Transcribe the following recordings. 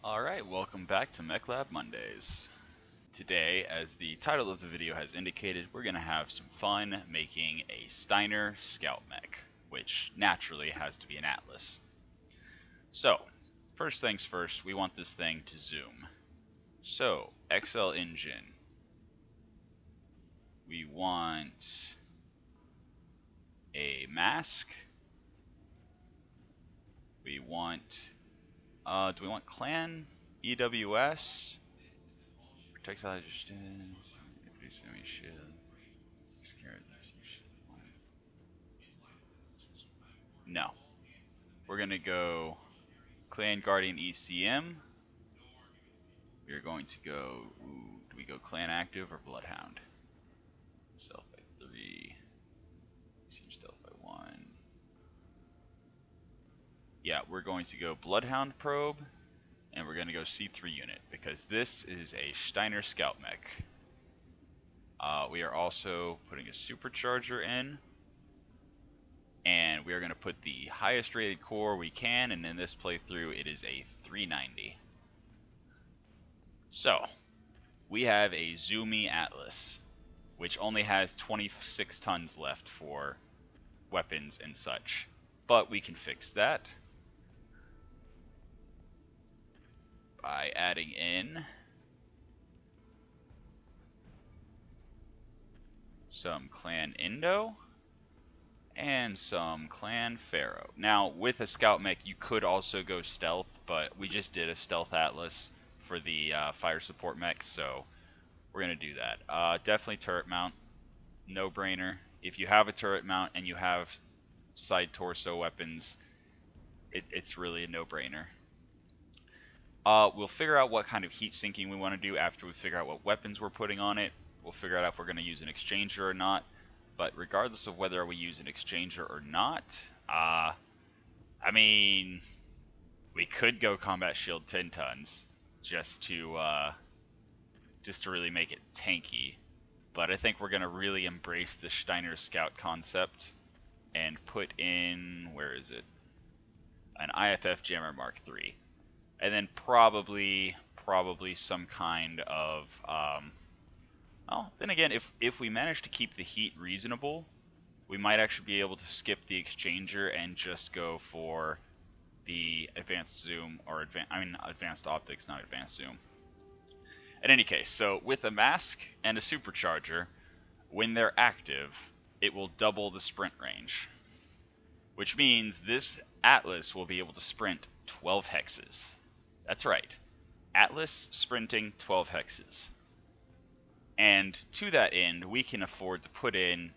Alright, welcome back to Mech Lab Mondays. Today, as the title of the video has indicated, we're going to have some fun making a Steiner Scout Mech, which naturally has to be an Atlas. So, first things first, we want this thing to zoom. So, XL engine. We want a mask. We want, do we want clan? EWS? Protects all your stands. No. We're going to go Clan Guardian ECM. We're going to go, do we go Clan Active or Bloodhound? Stealth by 3. Seem Stealth by 1. Yeah, we're going to go Bloodhound Probe, and we're going to go C3 unit, because this is a Steiner Scout Mech. We are also putting a supercharger in, and we are going to put the highest rated core we can, and in this playthrough it is a 390. So, we have a Zoomy Atlas, which only has 26 tons left for weapons and such. But we can fix that by adding in some Clan Indo and some Clan Pharaoh. Now, with a Scout Mech, you could also go Stealth, but we just did a Stealth Atlas for the Fire Support Mech, so we're going to do that. Definitely turret mount, no brainer. If you have a turret mount and you have side torso weapons, it's really a no-brainer. We'll figure out what kind of heat sinking we want to do after we figure out what weapons we're putting on it. We'll figure out if we're going to use an exchanger or not. But regardless of whether we use an exchanger or not, I mean, we could go combat shield 10 tons just to really make it tanky. But I think we're going to really embrace the Steiner Scout concept and put in, where is it? An IFF Jammer Mark III. And then probably some kind of, well, then again, if we manage to keep the heat reasonable, we might actually be able to skip the exchanger and just go for the advanced zoom, or advanced optics, not advanced zoom. In any case, so with a mask and a supercharger, when they're active, it will double the sprint range, which means this Atlas will be able to sprint 12 hexes. That's right, Atlas sprinting 12 hexes. And to that end, we can afford to put in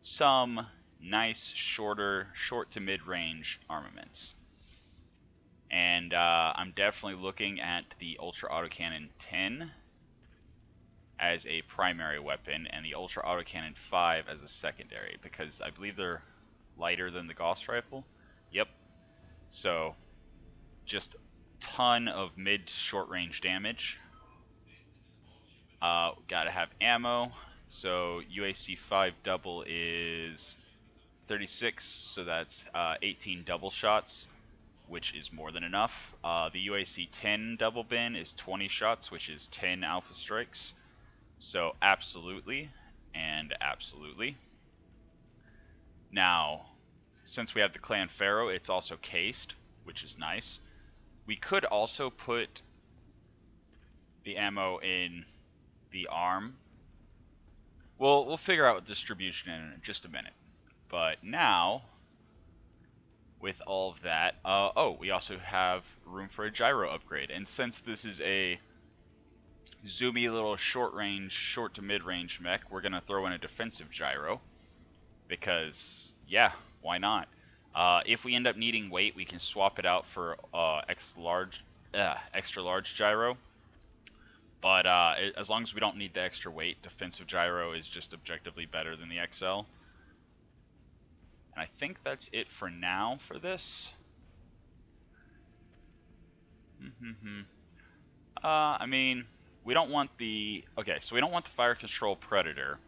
some nice short to mid-range armaments. And I'm definitely looking at the Ultra Autocannon 10 as a primary weapon and the Ultra Autocannon 5 as a secondary, because I believe they're lighter than the Gauss rifle. Yep. So, just ton of mid to short range damage. Gotta have ammo. So UAC 5 double is 36, so that's 18 double shots, which is more than enough. The UAC 10 double bin is 20 shots, which is 10 alpha strikes. So absolutely, and absolutely. Now, since we have the Clan Pharaoh, it's also cased, which is nice. We could also put the ammo in the arm. We'll figure out distribution in just a minute. But now, with all of that, oh, we also have room for a gyro upgrade. And since this is a zoomy little short to mid-range mech, we're going to throw in a defensive gyro. Because, yeah, why not? If we end up needing weight, we can swap it out for extra large gyro. But as long as we don't need the extra weight, defensive gyro is just objectively better than the XL. And I think that's it for now for this. I mean, we don't want the... Okay, so we don't want the Fire Control Predator,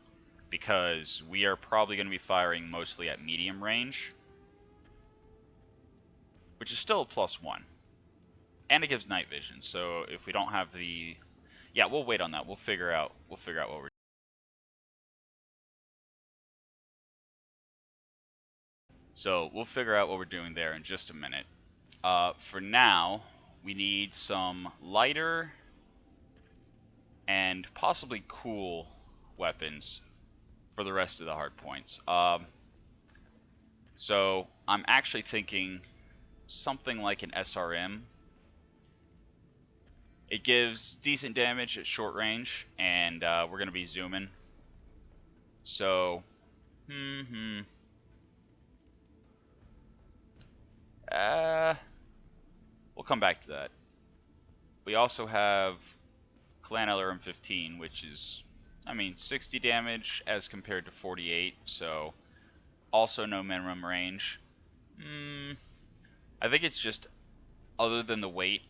because we are probably going to be firing mostly at medium range, which is still a +1. and it gives night vision. So if we don't have the, yeah, we'll wait on that. We'll figure out what we're. So we'll figure out what we're doing there in just a minute. For now, we need some lighter and possibly cool weapons for the rest of the hard points. So I'm actually thinking something like an SRM. It gives decent damage at short range, and we're going to be zooming. So, we'll come back to that. We also have Clan LRM 15, which is, I mean, 60 damage as compared to 48, so also no minimum range. I think it's just, other than the weight,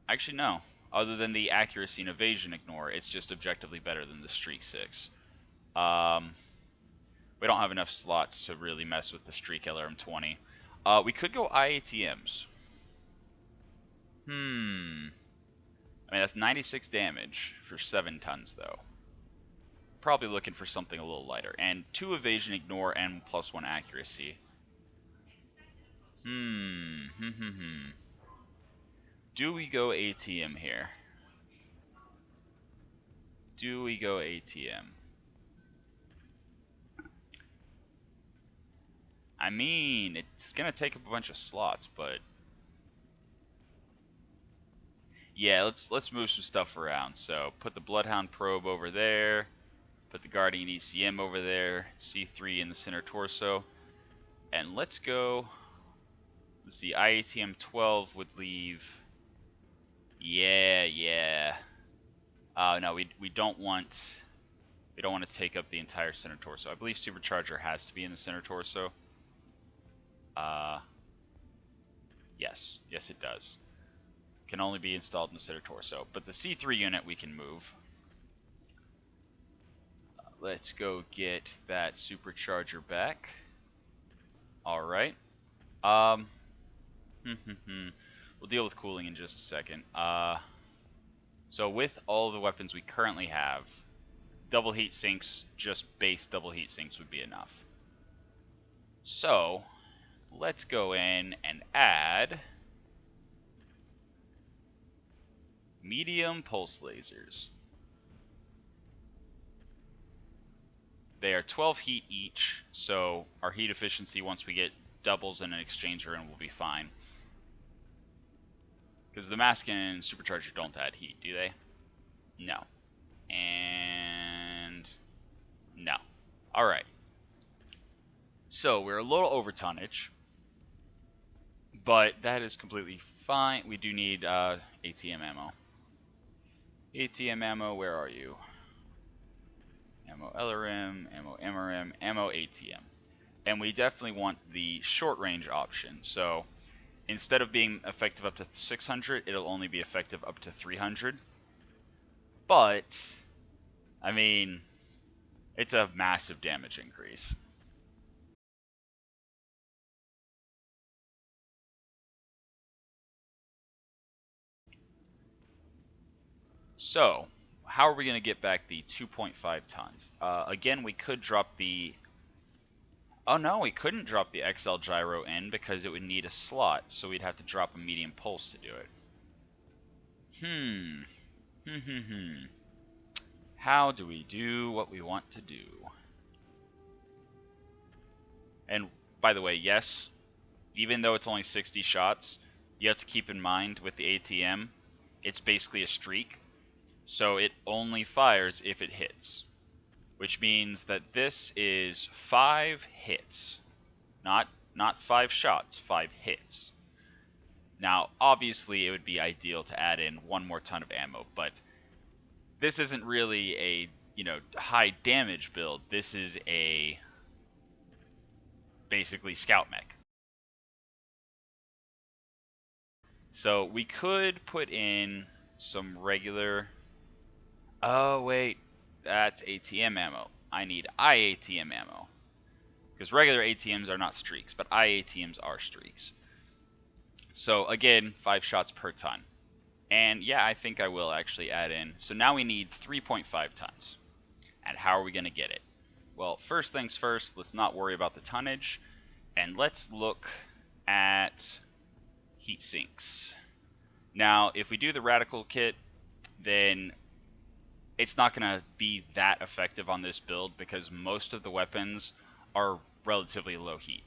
actually no, other than the accuracy and evasion ignore, it's just objectively better than the Streak 6. We don't have enough slots to really mess with the Streak LRM 20. We could go IATMs. I mean, that's 96 damage for 7 tons, though. Probably looking for something a little lighter. And 2 evasion ignore and +1 accuracy. Do we go ATM here? Do we go ATM? I mean, it's gonna take up a bunch of slots, but yeah, let's move some stuff around. So put the Bloodhound probe over there, put the Guardian ECM over there, C3 in the center torso, and let's go. Let's see, IATM 12 would leave. Yeah. No, we don't want to take up the entire center torso. I believe Supercharger has to be in the center torso. Yes, it does. Can only be installed in the center torso, but the C3 unit we can move. Let's go get that Supercharger back. Alright. We'll deal with cooling in just a second. So with all the weapons we currently have, double heat sinks, just base double heat sinks would be enough. So, let's go in and add medium pulse lasers. They are 12 heat each, so our heat efficiency once we get doubles and an exchanger in will be fine. Because the mask and supercharger don't add heat, do they? No. And no. Alright. So we're a little over tonnage, but that is completely fine. We do need ATM ammo. ATM ammo, where are you? Ammo LRM, ammo MRM, ammo ATM. And we definitely want the short range option. So instead of being effective up to 600, it'll only be effective up to 300. But, I mean, it's a massive damage increase. So, how are we going to get back the 2.5 tons? Again, we could drop the... Oh no, we couldn't drop the XL gyro in because it would need a slot, so we'd have to drop a medium pulse to do it. How do we do what we want to do? And by the way, yes, even though it's only 60 shots, you have to keep in mind with the ATM, it's basically a streak. So it only fires if it hits. Which means that this is 5 hits. Not 5 shots, 5 hits. Now, obviously, it would be ideal to add in 1 more ton of ammo, but this isn't really a, high damage build. This is a basically scout mech. So we could put in some regular... Oh, wait. That's ATM ammo. I need IATM ammo. Because regular ATMs are not streaks, but IATMs are streaks. So again, 5 shots per ton. And yeah, I think I will actually add in. So now we need 3.5 tons. And how are we going to get it? Well, first things first, let's not worry about the tonnage. And let's look at heat sinks. Now, if we do the radical kit, then it's not going to be that effective on this build because most of the weapons are relatively low heat.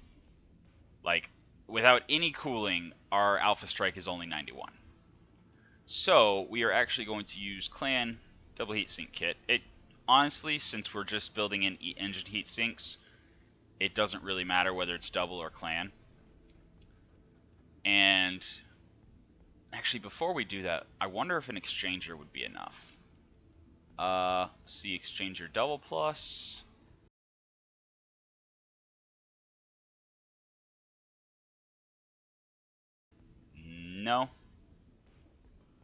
Like, without any cooling, our Alpha Strike is only 91. So, we are actually going to use Clan Double Heatsink Kit. It honestly, since we're just building in engine heat sinks, it doesn't really matter whether it's double or Clan. And actually, before we do that, I wonder if an exchanger would be enough. See exchanger double plus. No.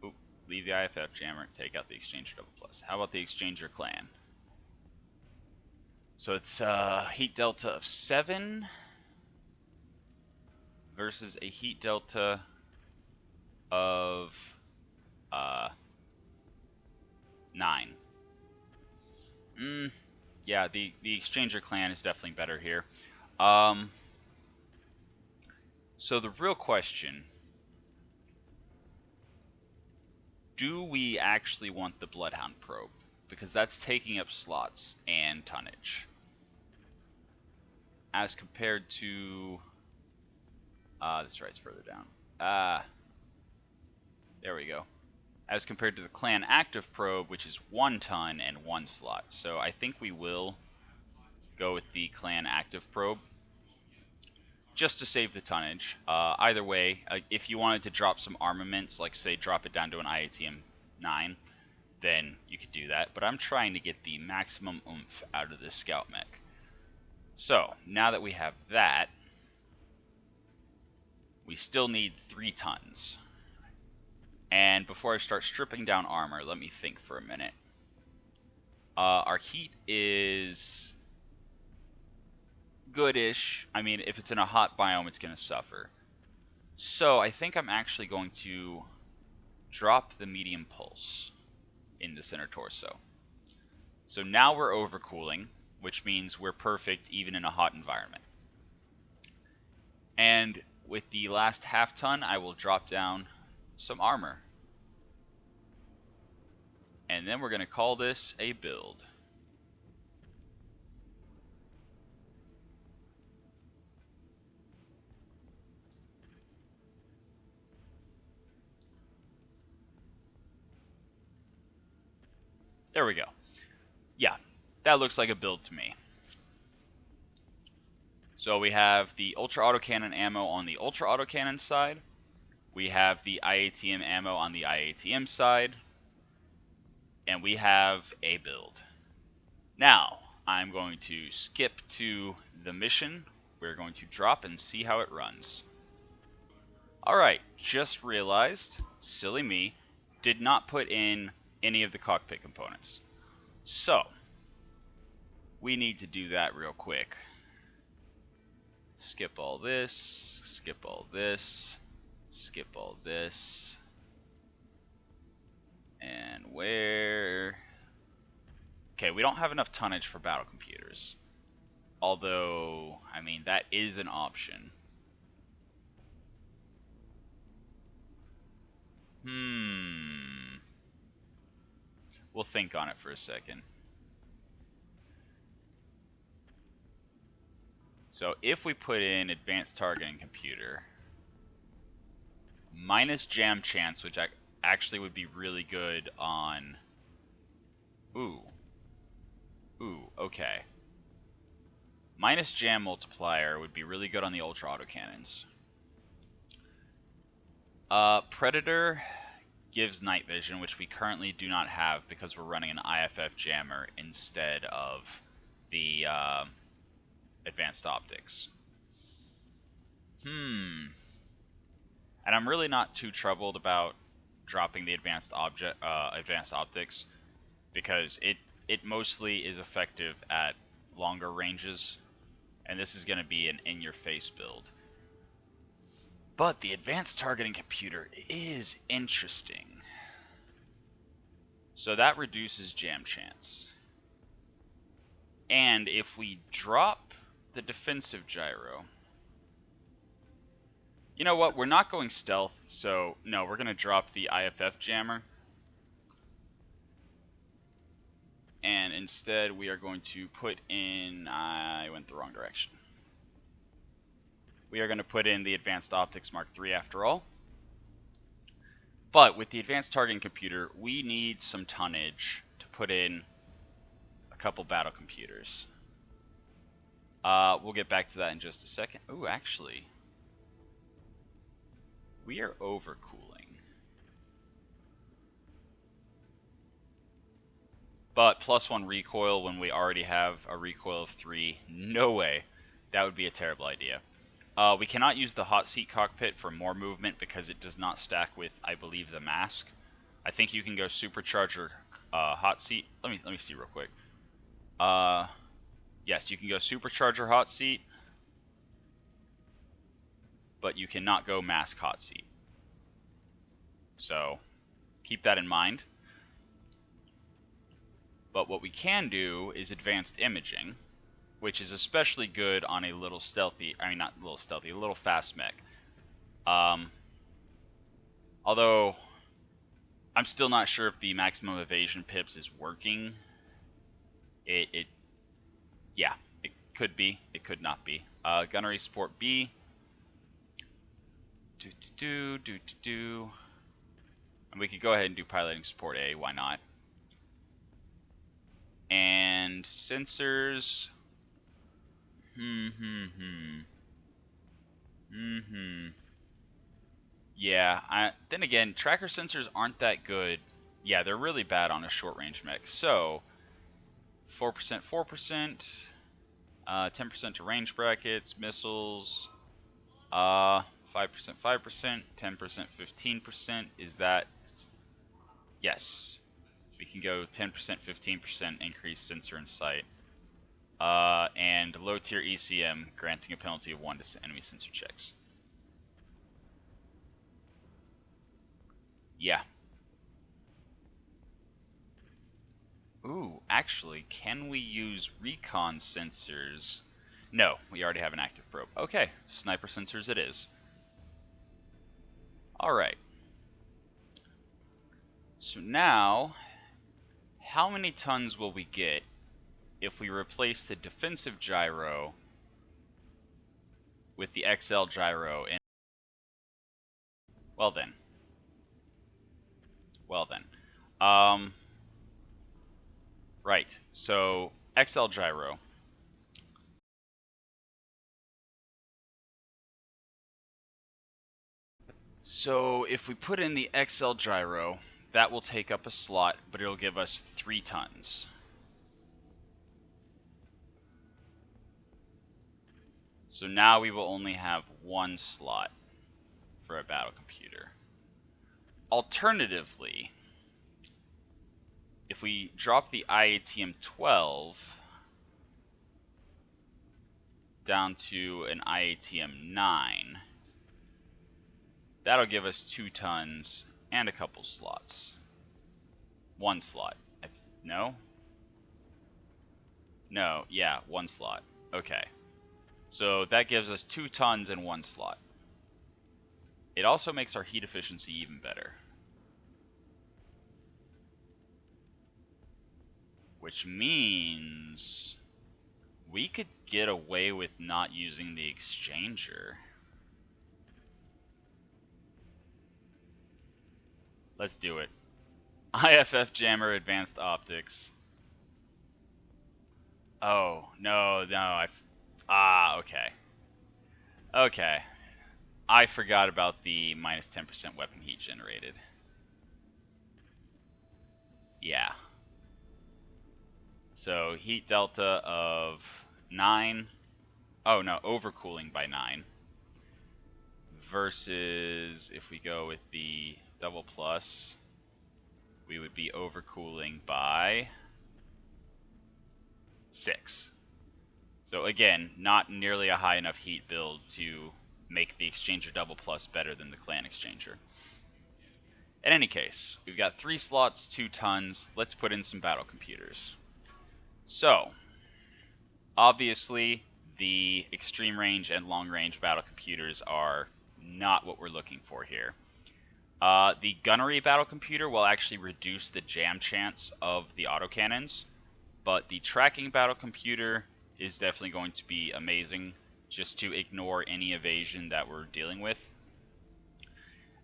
Oop, leave the IFF jammer, take out the exchanger double plus. How about the exchanger clan? So it's heat delta of 7 versus a heat delta of 9. Yeah, the exchanger clan is definitely better here. So the real question, do we actually want the Bloodhound probe? Because that's taking up slots and tonnage. As compared to... this right's further down. There we go. As compared to the Clan Active Probe, which is 1 ton and 1 slot. So I think we will go with the Clan Active Probe, just to save the tonnage. Either way, if you wanted to drop some armaments, like say drop it down to an IATM 9, then you could do that. But I'm trying to get the maximum oomph out of this scout mech. So, now that we have that, we still need 3 tons. And before I start stripping down armor, let me think for a minute. Our heat is goodish. I mean, if it's in a hot biome, it's going to suffer. So I think I'm actually going to drop the medium pulse in the center torso. So now we're overcooling, which means we're perfect even in a hot environment. And with the last half ton, I will drop down some armor. And then we're going to call this a build. There we go. Yeah, that looks like a build to me. So we have the Ultra Autocannon ammo on the Ultra Autocannon side. We have the IATM ammo on the IATM side. And we have a build. Now, I'm going to skip to the mission. We're going to drop and see how it runs. Alright, just realized, silly me, did not put in any of the cockpit components. So, we need to do that real quick. Skip all this, skip all this, skip all this. And where... Okay, we don't have enough tonnage for battle computers. Although, I mean, that is an option. We'll think on it for a second. So if we put in advanced targeting computer, minus jam chance, which actually would be really good on... Ooh, okay. Minus jam multiplier would be really good on the ultra autocannons. Predator gives night vision, which we currently do not have because we're running an IFF jammer instead of the advanced optics. And I'm really not too troubled about dropping the advanced optics because it mostly is effective at longer ranges, and this is going to be an in-your-face build. But the advanced targeting computer is interesting. So that reduces jam chance. And if we drop the defensive gyro... You know what? We're not going stealth, so no, we're going to drop the IFF jammer. And instead, we are going to put in... I went the wrong direction. We are going to put in the Advanced Optics Mark III after all. But with the Advanced Targeting Computer, we need some tonnage to put in a couple battle computers. We'll get back to that in just a second. Ooh, actually... we are overcooling. But +1 recoil when we already have a recoil of 3, no way. That would be a terrible idea. We cannot use the hot seat cockpit for more movement because it does not stack with, I believe, the mask. I think you can go supercharger hot seat. Let me see real quick. Yes, you can go supercharger hot seat, but you cannot go mask hot seat. So keep that in mind. But what we can do is advanced imaging, which is especially good on a little stealthy, I mean not little stealthy, a little fast mech. Although I'm still not sure if the maximum evasion pips is working. Yeah, it could be, it could not be. Gunnery support B. And we could go ahead and do piloting support A, why not? And sensors. Yeah, then again, tracker sensors aren't that good. Yeah, they're really bad on a short range mech. So 4%, 4%, 10% to range brackets, missiles, 5%, 5%, 10%, 15%. Is that? Yes. We can go 10%, 15% increase sensor in sight. And low tier ECM granting a penalty of 1 to enemy sensor checks. Yeah. Ooh, actually, can we use recon sensors? No, we already have an active probe. Okay, sniper sensors it is. Alright. So now, how many tons will we get if we replace the defensive gyro with the XL gyro? And well then. Right, so XL gyro. So if we put in the XL gyro, that will take up a slot, but it'll give us 3 tons. So now we will only have 1 slot for a battle computer. Alternatively, if we drop the IATM 12 down to an IATM 9, that'll give us 2 tons and a couple slots. 1 slot. No? No, yeah, 1 slot. Okay. So that gives us 2 tons and 1 slot. It also makes our heat efficiency even better. Which means we could get away with not using the exchanger. Let's do it. IFF jammer advanced optics. Oh, no, okay. Okay. I forgot about the minus 10% weapon heat generated. Yeah. So heat delta of 9. Oh no, overcooling by 9. Versus if we go with the double plus, we would be overcooling by 6. So again, not nearly a high enough heat build to make the Exchanger Double Plus better than the Clan Exchanger. In any case, we've got 3 slots, 2 tons. Let's put in some battle computers. So, obviously, the extreme range and long range battle computers are not what we're looking for here. The gunnery battle computer will actually reduce the jam chance of the autocannons, but the tracking battle computer is definitely going to be amazing just to ignore any evasion that we're dealing with.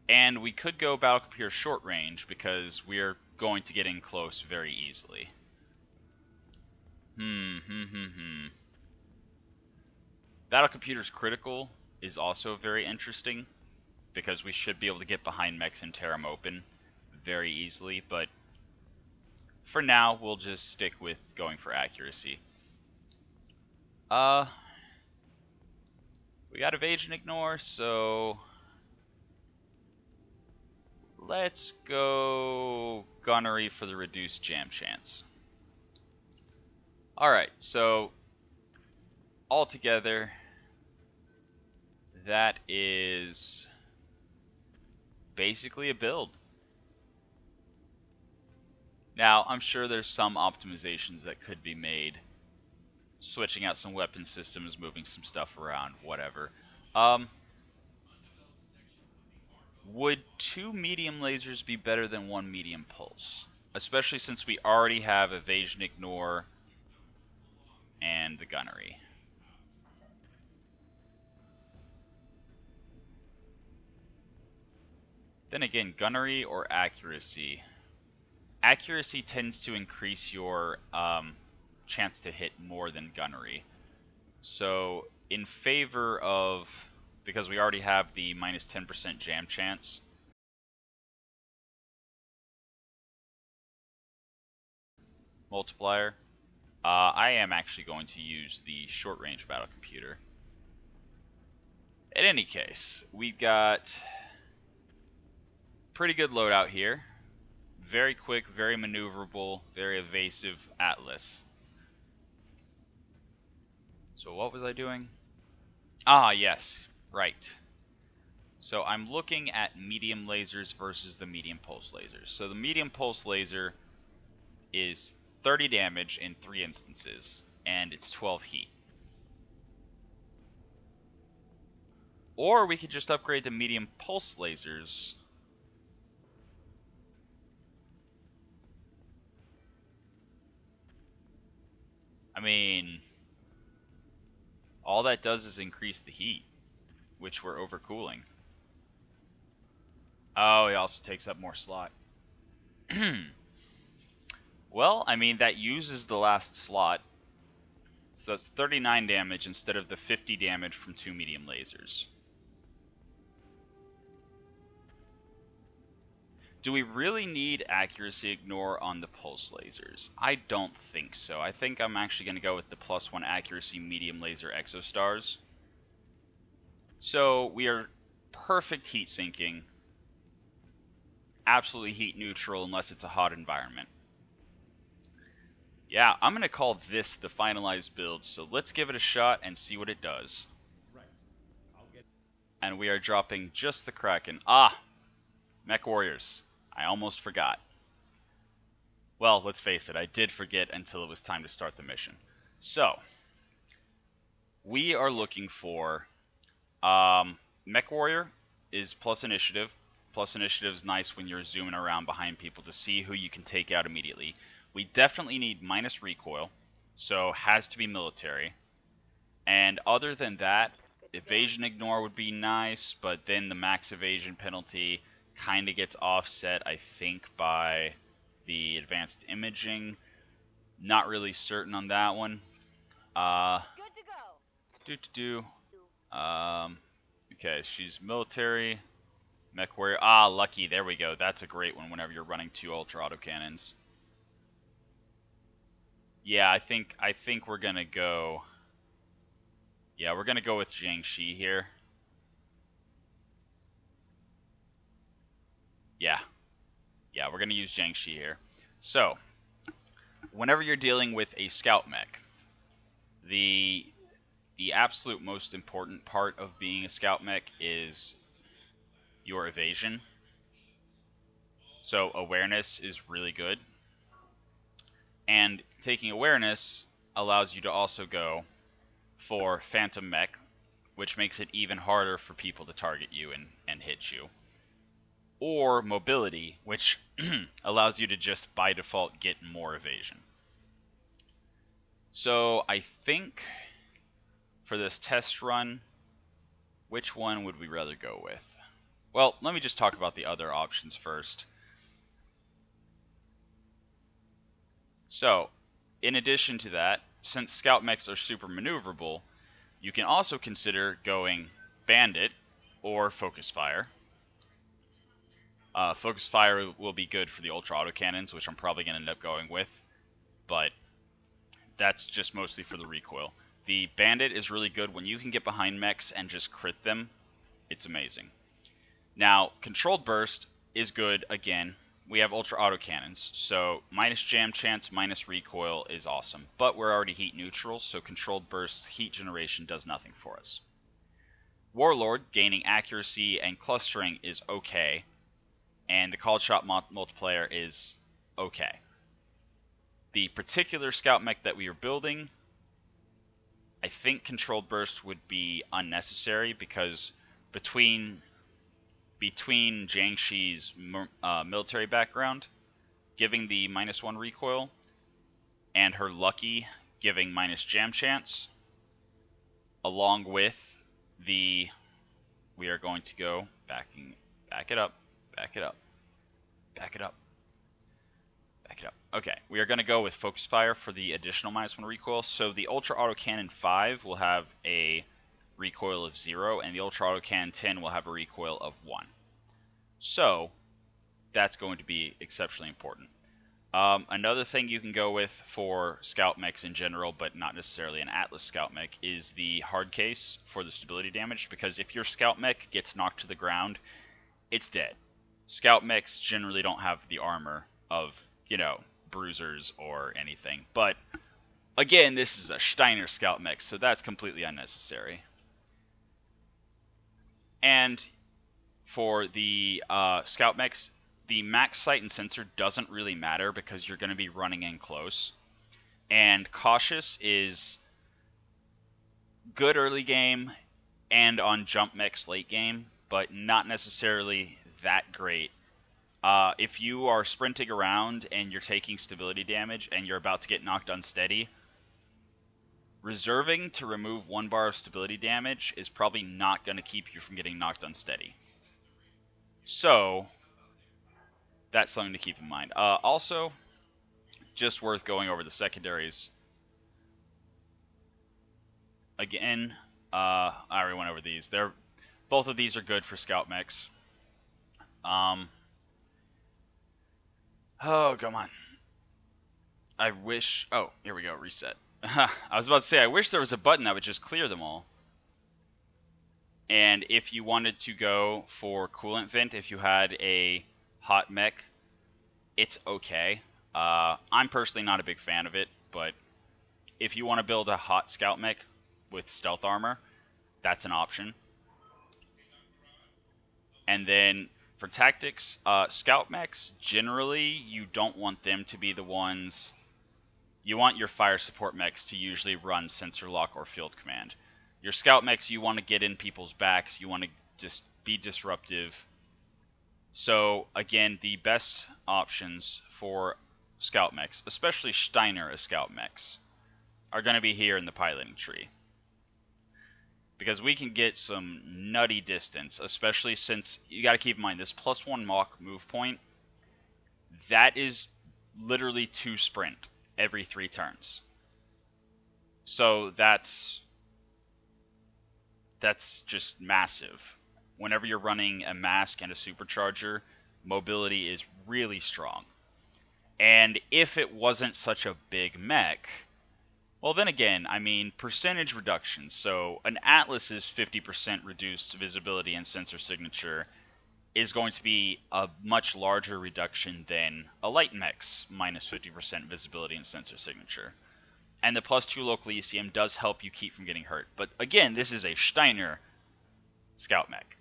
And we could go battle computer short range because we're going to get in close very easily. Battle computer's critical is also very interesting because we should be able to get behind mechs and tear them open very easily, but for now we'll just stick with going for accuracy. We got evasion ignore, so let's go gunnery for the reduced jam chance. Alright, so altogether, that is basically a build. Now, I'm sure there's some optimizations that could be made. Switching out some weapon systems, moving some stuff around, whatever. Would 2 medium lasers be better than 1 medium pulse? Especially since we already have evasion ignore and the gunnery. Then again, gunnery or accuracy? Accuracy tends to increase your chance to hit more than gunnery. So, in favor of, because we already have the minus 10% jam chance, multiplier, I am actually going to use the short range battle computer. In any case, we've got pretty good loadout here. Very quick, very maneuverable, very evasive Atlas. So what was I doing? Ah, yes, right. So I'm looking at medium lasers versus the medium pulse lasers. So the medium pulse laser is 30 damage in 3 instances, and it's 12 heat. Or we could just upgrade to medium pulse lasers. I mean, all that does is increase the heat, which we're overcooling. Oh, it also takes up more slot. Well, I mean, that uses the last slot. So that's 39 damage instead of the 50 damage from 2 medium lasers. Do we really need accuracy ignore on the pulse lasers? I don't think so. I think I'm actually going to go with the +1 accuracy medium laser exostars. So we are perfect heat sinking. Absolutely heat neutral unless it's a hot environment. Yeah, I'm going to call this the finalized build, so let's give it a shot and see what it does. And we are dropping just the Kraken. Ah! Mechwarriors. I almost forgot. Well, let's face it, I did forget until it was time to start the mission. So, we are looking for Mechwarrior is plus initiative. Plus initiative is nice when you're zooming around behind people to see who you can take out immediately. We definitely need minus recoil, so has to be military. And other than that, evasion ignore would be nice, but then the max evasion penalty kind of gets offset, I think, by the advanced imaging. Not really certain on that one. Good to go. Okay, she's military. Mechwarrior. Ah, lucky. There we go. That's a great one whenever you're running 2 ultra autocannons. Yeah, I think we're gonna go. Yeah, we're gonna go with Jiangxi here. Yeah, we're gonna use Jiangxi here. So, whenever you're dealing with a scout mech, the the absolute most important part of being a scout mech is your evasion. So awareness is really good. And taking awareness allows you to also go for Phantom Mech, which makes it even harder for people to target you and hit you. Or mobility, which allows you to just by default get more evasion. So I think for this test run, which one would we rather go with? Well, let me just talk about the other options first. So, in addition to that, since scout mechs are super maneuverable, you can also consider going bandit or focus fire. Focus fire will be good for the ultra autocannons, which I'm probably going to end up going with, but that's just mostly for the recoil. The bandit is really good when you can get behind mechs and just crit them. It's amazing. Now, controlled burst is good again. We have ultra autocannons, so minus jam chance, minus recoil is awesome. But we're already heat neutral, so controlled burst heat generation does nothing for us. Warlord gaining accuracy and clustering is okay, and the called shot multiplier is okay. The particular scout mech that we are building, I think controlled burst would be unnecessary because between Jiangxi's military background giving the -1 recoil and her lucky giving minus jam chance, along with the, we are going to go back it up. Okay, we are going to go with focus fire for the additional -1 recoil. So the ultra autocannon 5 will have a recoil of 0, and the ultra autocannon 10 will have a recoil of 1. So that's going to be exceptionally important. Another thing you can go with for scout mechs in general, but not necessarily an Atlas scout mech, is the hard case for the stability damage, because if your scout mech gets knocked to the ground, it's dead. Scout mechs generally don't have the armor of, you know, bruisers or anything, but again, this is a Steiner scout mech, so that's completely unnecessary. And for the scout mechs, the max sight and sensor doesn't really matter because you're going to be running in close. And cautious is good early game and on jump mechs late game, but not necessarily that great. If you are sprinting around and you're taking stability damage and you're about to get knocked unsteady, reserving to remove 1 bar of stability damage is probably not going to keep you from getting knocked unsteady. So that's something to keep in mind. Also, just worth going over the secondaries. Again, I already went over these. Both of these are good for scout mechs. Oh, come on. I wish... Oh, here we go, reset. I was about to say, I wish there was a button that would just clear them all. And if you wanted to go for coolant vent, if you had a hot mech, it's okay. I'm personally not a big fan of it, but if you want to build a hot scout mech with stealth armor, that's an option. And then for tactics, scout mechs, generally you don't want them to be the ones... You want your fire support mechs to usually run sensor lock or field command. Your scout mechs, you want to get in people's backs, you want to just be disruptive. So again, the best options for scout mechs, especially Steiner as scout mechs, are going to be here in the piloting tree. Because we can get some nutty distance, especially since, you got to keep in mind, this +1 Mach move point, that is literally 2 sprint every 3 turns. So that's just massive. Whenever you're running a mask and a supercharger, mobility is really strong. And if it wasn't such a big mech, well then again, I mean, percentage reduction. So an Atlas's 50% reduced visibility and sensor signature is going to be a much larger reduction than a light mech's minus 50% visibility and sensor signature. And the +2 local ECM does help you keep from getting hurt. But again, this is a Steiner scout mech.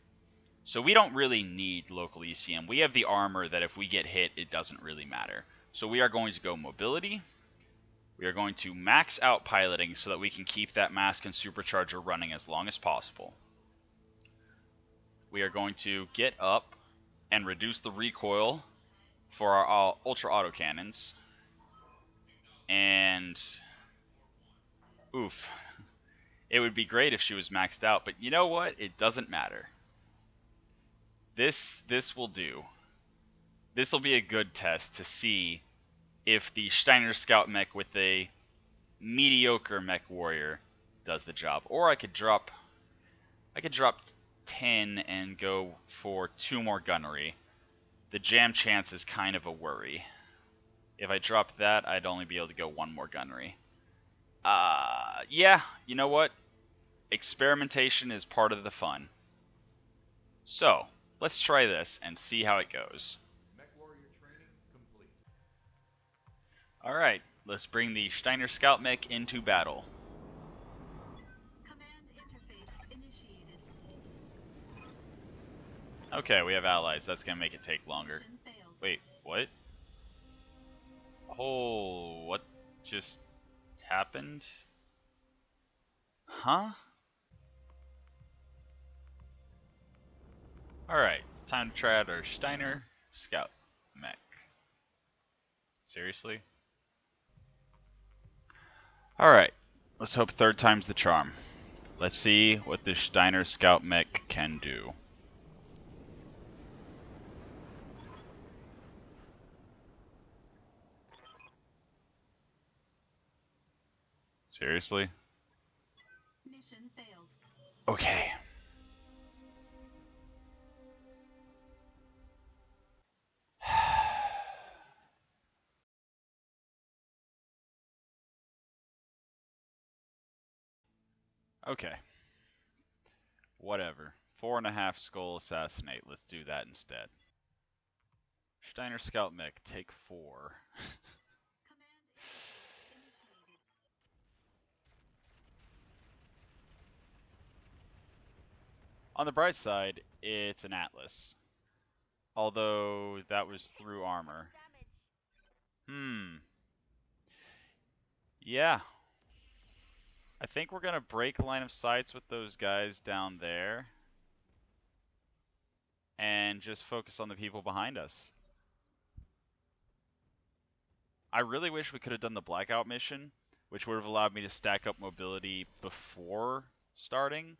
So we don't really need local ECM. We have the armor that if we get hit, it doesn't really matter. So we are going to go mobility. We are going to max out piloting so that we can keep that mask and supercharger running as long as possible. We are going to get up and reduce the recoil for our ultra autocannons. And oof. It would be great if she was maxed out, but you know what? It doesn't matter. This will do. This will be a good test to see if the Steiner Scout mech with a mediocre Mechwarrior does the job. Or I could drop 10 and go for 2 more gunnery. The jam chance is kind of a worry. If I dropped that, I'd only be able to go 1 more gunnery. Yeah, you know what? Experimentation is part of the fun. So, let's try this and see how it goes. Mechwarrior training complete. Alright, let's bring the Steiner Scout mech into battle. Command interface initiated. Okay, we have allies. That's gonna make it take longer. Mission failed. Wait, what? Oh, what just happened? Huh? Alright, time to try out our Steiner Scout mech. Seriously? Alright, let's hope 3rd time's the charm. Let's see what the Steiner Scout mech can do. Seriously? Mission failed. Okay. Okay. Whatever. 4.5 skull assassinate. Let's do that instead. Steiner Scout mech, take 4. Command interface initiated. On the bright side, it's an Atlas. Although that was through armor. Yeah. I think we're gonna break line of sights with those guys down there. And just focus on the people behind us. I really wish we could have done the blackout mission, which would have allowed me to stack up mobility before starting,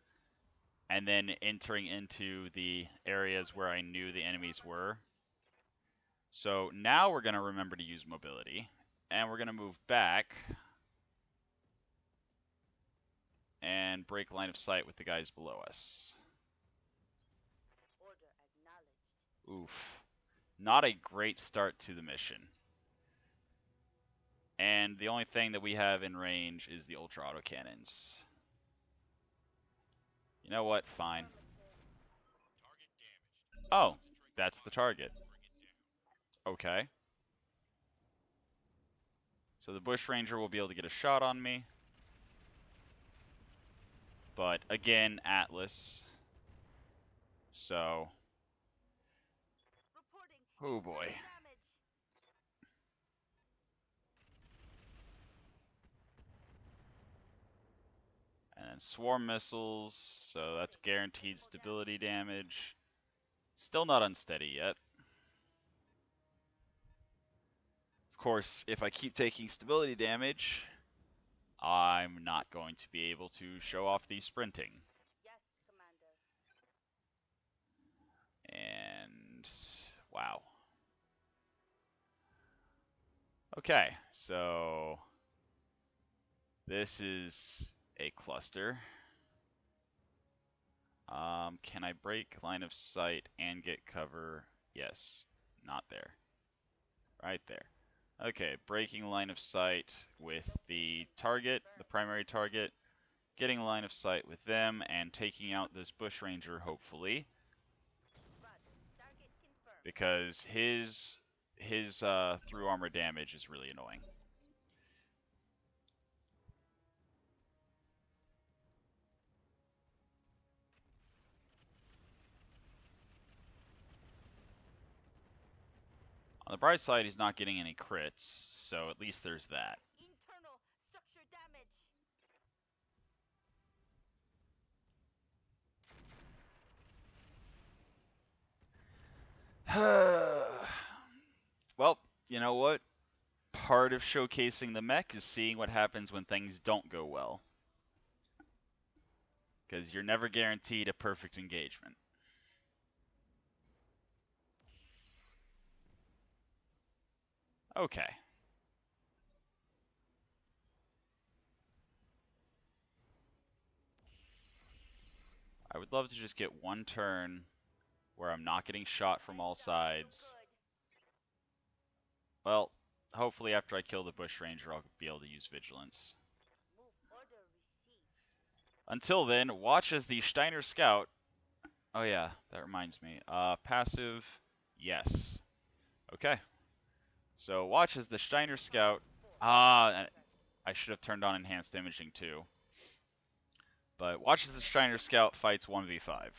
and then entering into the areas where I knew the enemies were. So now we're going to remember to use mobility, and we're going to move back and break line of sight with the guys below us. Order acknowledged. Oof. Not a great start to the mission. And the only thing that we have in range is the ultra autocannons. You know what? Fine. Oh, that's the target. Okay. So the bush ranger will be able to get a shot on me. But again, Atlas. So. Reporting. Oh boy. Damage. And then swarm missiles. So that's guaranteed stability damage. Still not unsteady yet. Of course, if I keep taking stability damage, I'm not going to be able to show off the sprinting. Yes, Commander. And wow. Okay, so this is a cluster. Can I break line of sight and get cover? Yes, not there. Right there. Okay, breaking line of sight with the target, the primary target, getting line of sight with them, and taking out this bushranger, hopefully. Target confirmed. Because his through armor damage is really annoying. On the bright side, he's not getting any crits, so at least there's that. Internal structure damage. Well, you know what? Part of showcasing the mech is seeing what happens when things don't go well. Because you're never guaranteed a perfect engagement. Okay. I would love to just get one turn where I'm not getting shot from all sides. Well, hopefully after I kill the bush ranger, I'll be able to use vigilance. Move order received. Until then, watch as the Steiner scout. Oh yeah, that reminds me. Passive, yes. Okay. So watch as the Steiner scout. I should have turned on enhanced imaging too. But watch as the Steiner scout fights 1v5.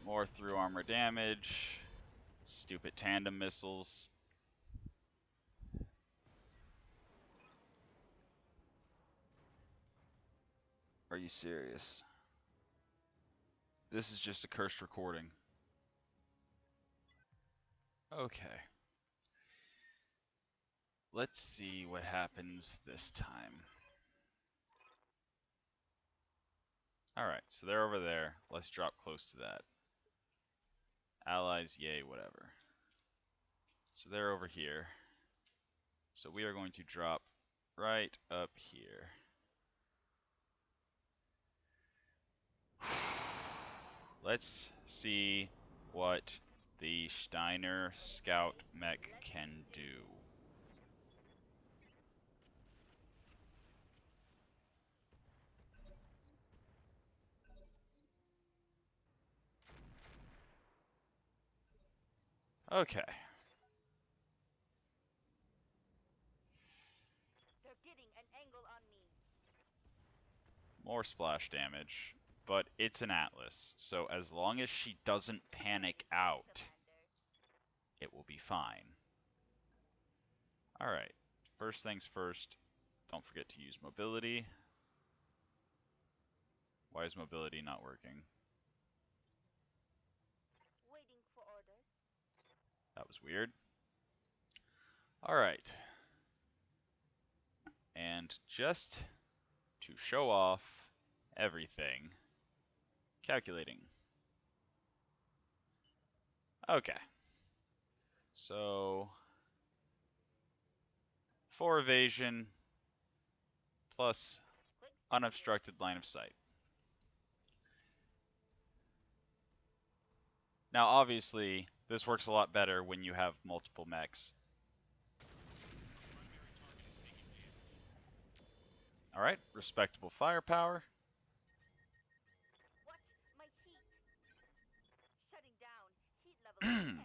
More through armor damage. Stupid tandem missiles. Are you serious? This is just a cursed recording. Okay. Let's see what happens this time. Alright, so they're over there. Let's drop close to that. Allies, yay, whatever. So they're over here. So we are going to drop right up here. Let's see what the Steiner Scout mech can do. Okay. They're getting an angle on me. More splash damage, but it's an Atlas, so as long as she doesn't panic out, Commander. it will be fine. Alright, first things first, don't forget to use mobility. Why is mobility not working? Waiting for orders. That was weird. Alright. And just to show off everything, calculating. Okay. So, 4 evasion plus Quick unobstructed line of sight. Now, obviously, this works a lot better when you have multiple mechs. Alright, respectable firepower. Watch my heat. Shutting down. Heat level okay.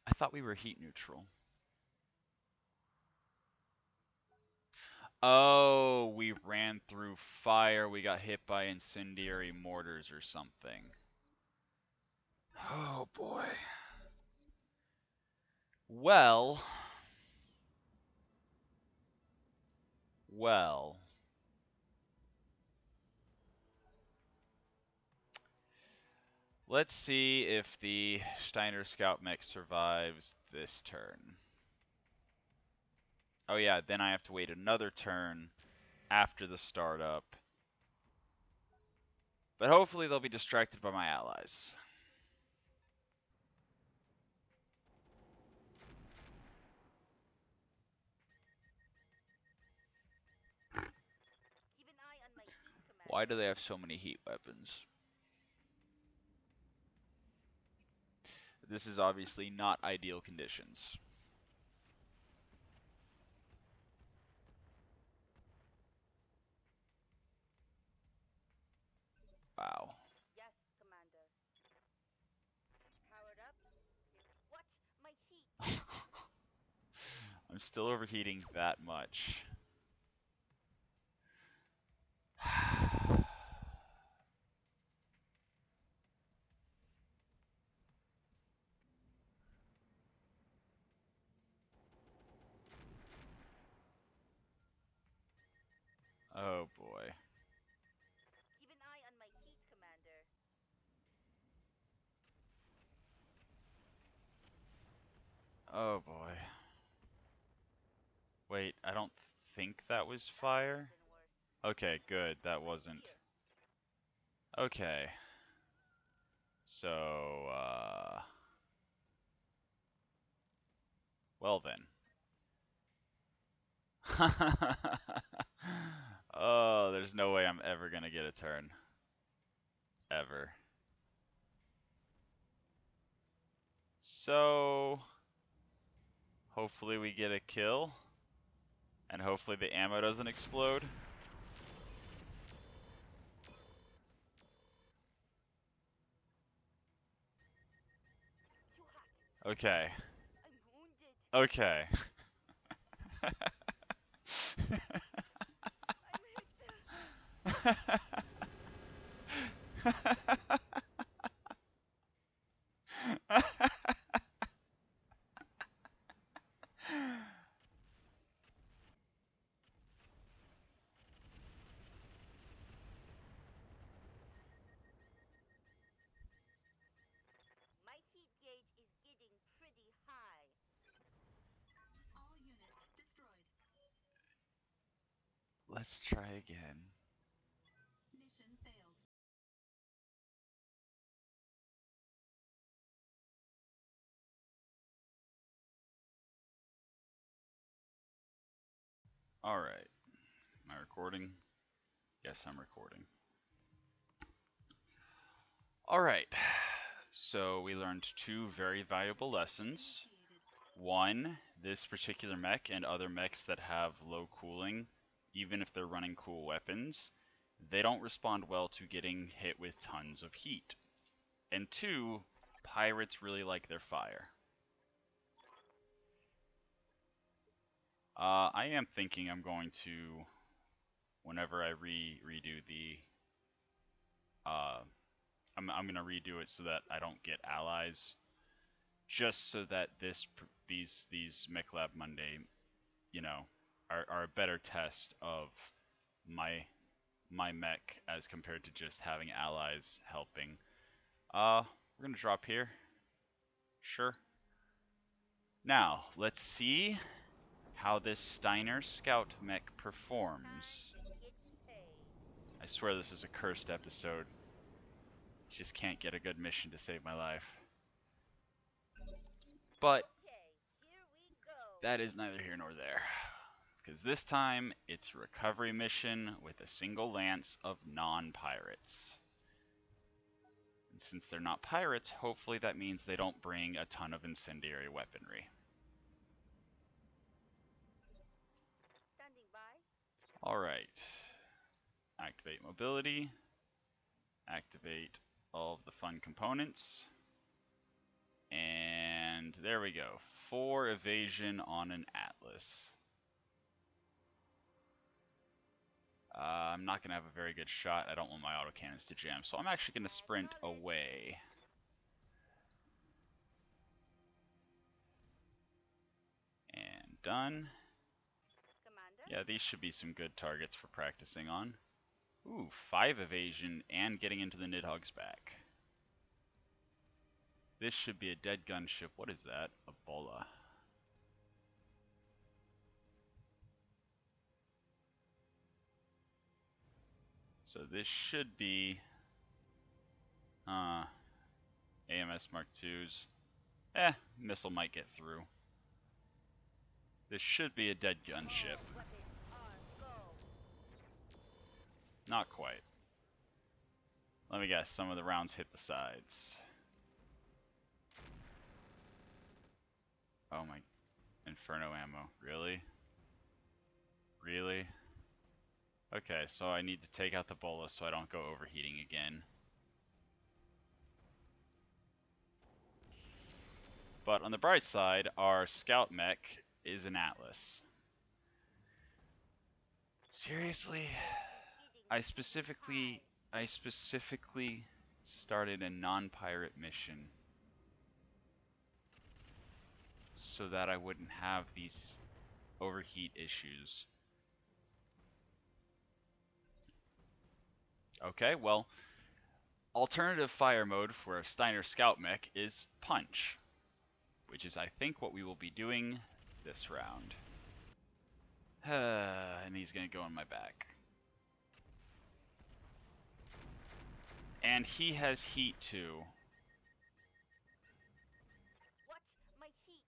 I thought we were heat neutral. Oh, we ran through fire. We got hit by incendiary mortars or something. Oh boy. Well. Let's see if the Steiner Scout mech survives this turn. Oh yeah, then I have to wait another turn after the startup. But hopefully they'll be distracted by my allies. Keep an eye on my heat, Commander. Why do they have so many heat weapons? This is obviously not ideal conditions. Wow. Yes, Commander. Powered up. Watch my heat. I'm still overheating that much. Oh boy. Keep an eye on my heat, Commander. Oh boy. Wait, I don't think that was fire. Been worse. Okay, good. That wasn't. Here. Okay. So, well then. Oh, there's no way I'm ever gonna get a turn. Ever. So, hopefully we get a kill. And hopefully the ammo doesn't explode. Too hot. Okay. I'm wounded. Okay. I'm hit. My heat gauge is getting pretty high. All units destroyed. Let's try again. Mission failed. Alright. Am I recording? Yes, I'm recording. Alright. So we learned two very valuable lessons. Initiated. One, this particular mech and other mechs that have low cooling, even if they're running cool weapons, they don't respond well to getting hit with tons of heat. And two, pirates really like their fire. I am thinking I'm going to, whenever I redo the, I'm gonna redo it so that I don't get allies, just so that these Mech Lab Monday, you know, are a better test of my mech as compared to just having allies helping. We're gonna drop here. Sure. Now, let's see how this Steiner scout mech performs. Time to get paid. I swear this is a cursed episode. Just can't get a good mission to save my life. But Okay, here we go. that is neither here nor there. Because this time, it's a recovery mission with a single lance of non-pirates. And since they're not pirates, hopefully that means they don't bring a ton of incendiary weaponry. Standing by. Alright. Activate mobility. Activate all of the fun components. And there we go. 4 evasion on an Atlas. I'm not going to have a very good shot. I don't want my autocannons to jam, so I'm actually going to sprint away. And done. Commander. Yeah, these should be some good targets for practicing on. Ooh, 5 evasion and getting into the Nidhogg's back. This should be a dead gunship. What is that? Ebola. So this should be AMS Mark IIs. Missile might get through. This should be a dead gunship. All weapons are go. Not quite. Let me guess, some of the rounds hit the sides. Oh my, Inferno ammo. Really? Really? Okay, so I need to take out the bolus so I don't go overheating again. But on the bright side, our scout mech is an Atlas. Seriously? I specifically started a non-pirate mission so that I wouldn't have these overheat issues. Okay, well, alternative fire mode for a Steiner Scout Mech is Punch, which is, I think, what we will be doing this round. And he's going to go on my back. And he has heat too. Watch my heat.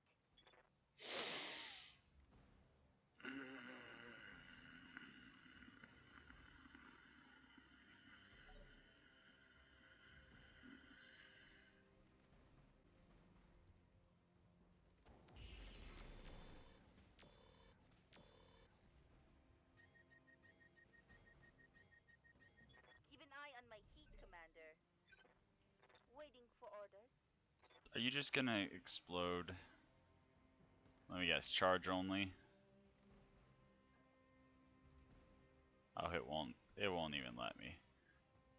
Keep an eye on my heat, Commander. Waiting for orders. Are you just going to explode? Let me guess, charge only? Oh, it won't even let me.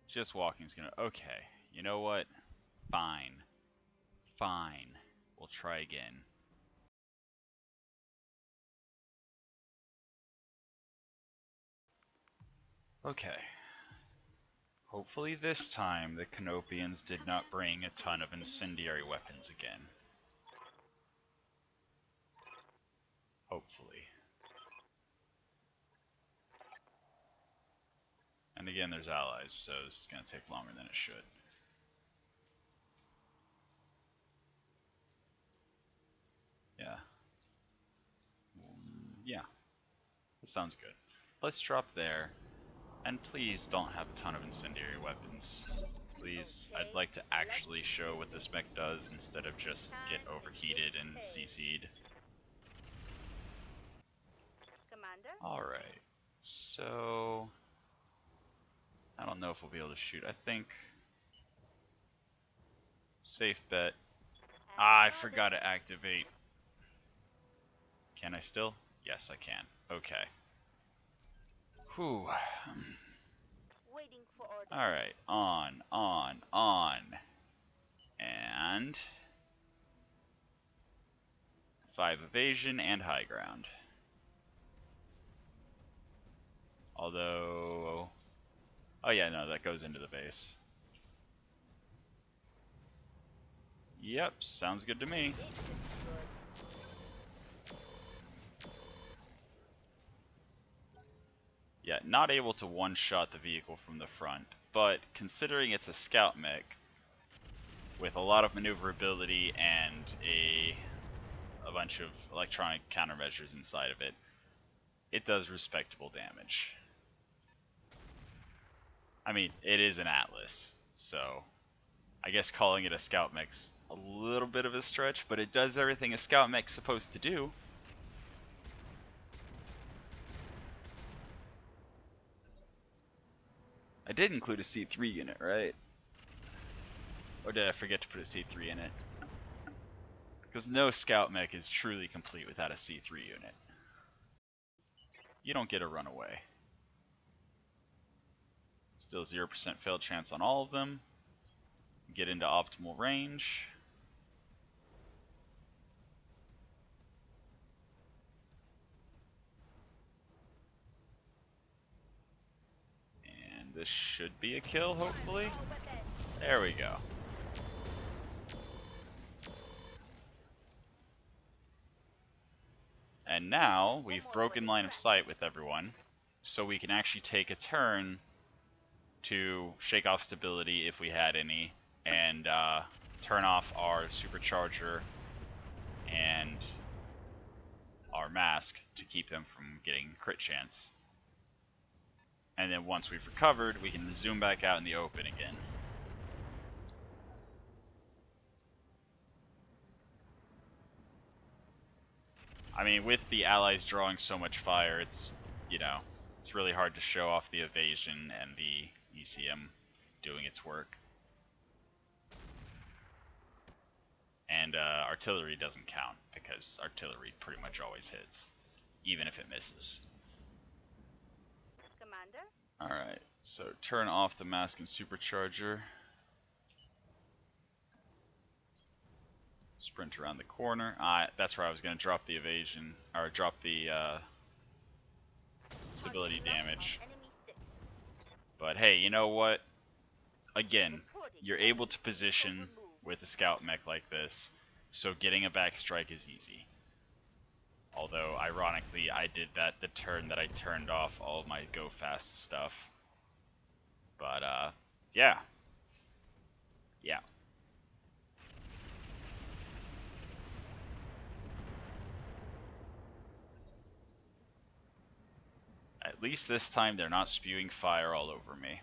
Just walking's gonna, okay, you know what? Fine. Fine. We'll try again. Okay. Hopefully this time the Canopians did not bring a ton of incendiary weapons again. Hopefully. And again, there's allies, so this is going to take longer than it should. Yeah. Yeah. That sounds good. Let's drop there. And please don't have a ton of incendiary weapons. Please, I'd like to actually show what this mech does instead of just get overheated and CC'd. Commander? Alright, so I don't know if we'll be able to shoot. I think safe bet. Ah, I forgot to activate. Can I still? Yes, I can. Okay. Whew. Waiting for orders. Alright, on. And 5 evasion and high ground. Although, oh yeah, no, that goes into the base. Yep, sounds good to me. This is good. Yeah, not able to one-shot the vehicle from the front, but considering it's a scout mech with a lot of maneuverability and a bunch of electronic countermeasures inside of it, it does respectable damage. I mean, it is an Atlas, so I guess calling it a scout mech's a little bit of a stretch, but it does everything a scout mech's supposed to do. I did include a C3 unit, right? Or did I forget to put a C3 in it? Because no scout mech is truly complete without a C3 unit. You don't get a runaway. Still 0% fail chance on all of them. Get into optimal range. And this should be a kill, hopefully. There we go. And now we've broken line of sight with everyone, so we can actually take a turn to shake off stability if we had any, and turn off our supercharger and our mask to keep them from getting crit chance. And then once we've recovered, we can zoom back out in the open again. I mean, with the allies drawing so much fire, it's, you know, it's really hard to show off the evasion and the ECM doing its work. And artillery doesn't count, because artillery pretty much always hits, even if it misses. Commander? Alright, so turn off the mask and supercharger. Sprint around the corner. That's where I was going to drop the evasion, or drop the stability damage. But hey, you know what? Again, Reporting. you're able to position with a scout mech like this, so getting a backstrike is easy. Although, ironically, I did that the turn that I turned off all of my go fast stuff. But, yeah. Yeah. At least this time they're not spewing fire all over me.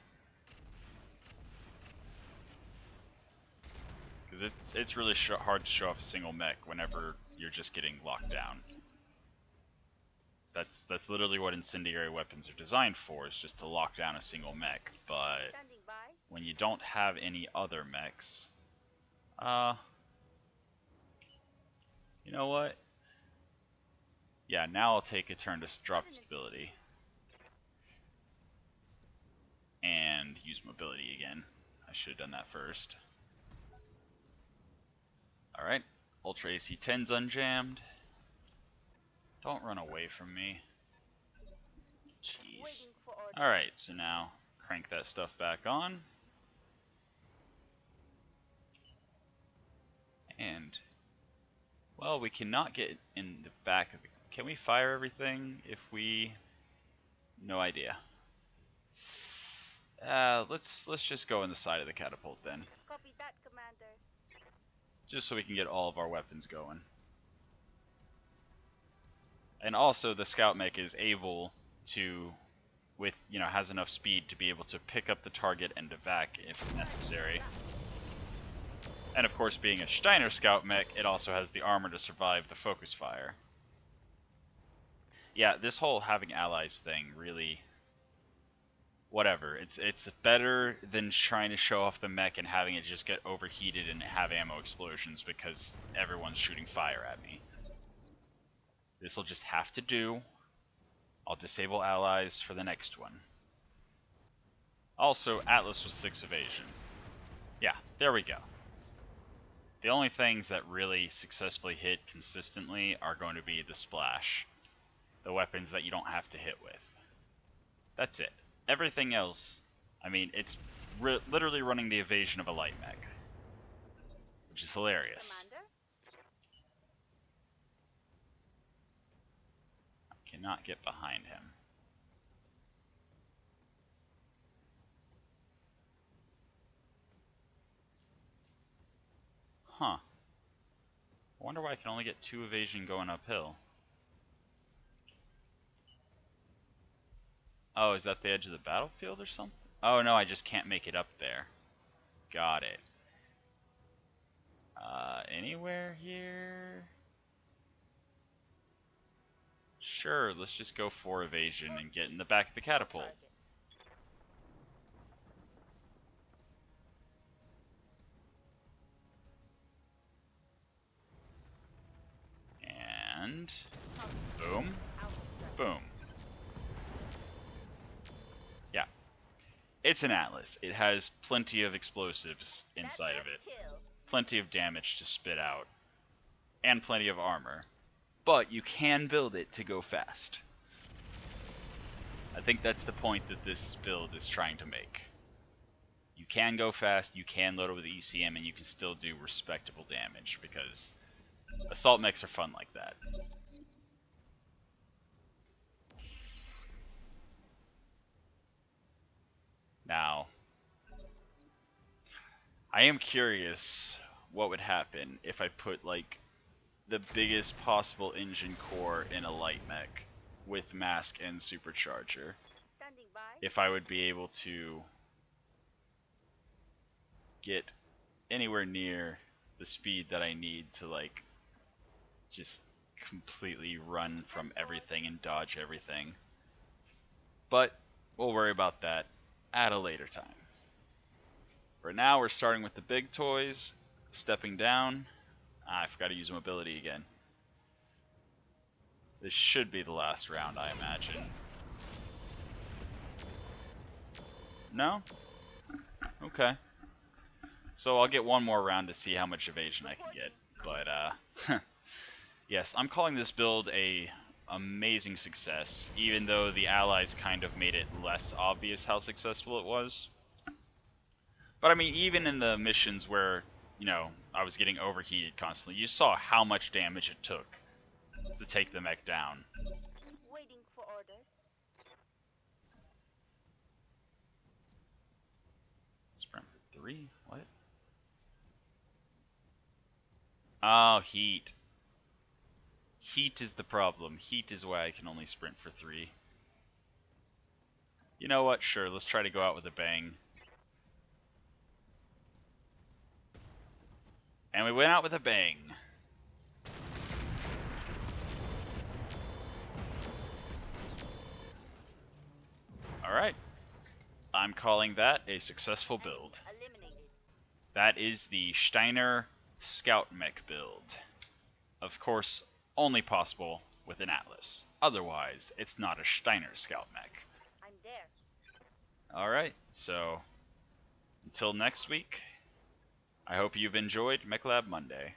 Because it's really hard to show off a single mech whenever you're just getting locked down. That's literally what incendiary weapons are designed for, is just to lock down a single mech. But Standing by. when you don't have any other mechs, you know what? Yeah, now I'll take a turn to drop stability and use mobility again. I should have done that first. Alright, Ultra AC 10's unjammed. Don't run away from me. Jeez. Waiting for orders. Alright, so now crank that stuff back on. And, well, we cannot get in the back of the... Can we fire everything if we... No idea. Let's just go in the side of the catapult then. Copy that, Commander. Just so we can get all of our weapons going. And also the scout mech is able to, has enough speed to be able to pick up the target and evac if necessary. And of course, being a Steiner scout mech, it also has the armor to survive the focus fire. Yeah, this whole having allies thing really... Whatever, it's better than trying to show off the mech and having it just get overheated and have ammo explosions because everyone's shooting fire at me. This will just have to do. I'll disable allies for the next one. Also, Atlas was 6 evasion. Yeah, there we go. The only things that really successfully hit consistently are going to be the splash. The weapons that you don't have to hit with. That's it. Everything else, I mean, it's literally running the evasion of a light mech. Which is hilarious. Commander? I cannot get behind him. Huh. I wonder why I can only get 2 evasion going uphill. Oh, is that the edge of the battlefield or something? Oh no, I just can't make it up there. Got it. Anywhere here? Sure, let's just go for evasion and get in the back of the catapult. And boom, boom. Yeah, it's an Atlas. It has plenty of explosives inside of it, plenty of damage to spit out, and plenty of armor. But you can build it to go fast. I think that's the point that this build is trying to make. You can go fast, you can load it with ECM, and you can still do respectable damage, because assault mechs are fun like that. Now, I am curious what would happen if I put, like, the biggest possible engine core in a light mech with mask and supercharger. Standing by. If I would be able to get anywhere near the speed that I need to, like, just completely run from everything and dodge everything. But we'll worry about that at a later time. For now, we're starting with the big toys, stepping down. I forgot to use mobility again. This should be the last round, I imagine. No? Okay. So I'll get one more round to see how much evasion I can get. But, yes, I'm calling this build a amazing success, even though the Allies kind of made it less obvious how successful it was. But I mean, even in the missions where, you know, I was getting overheated constantly, you saw how much damage it took to take the mech down. Waiting for orders. Sprint 3? What? Oh, heat. Heat is the problem. Heat is why I can only sprint for 3. You know what? Sure, let's try to go out with a bang. And we went out with a bang. Alright. I'm calling that a successful build. Eliminated. That is the Steiner Scout Mech build. Of course, only possible with an Atlas. Otherwise, it's not a Steiner Scout Mech. I'm there. Alright, so until next week, I hope you've enjoyed Mech Lab Monday.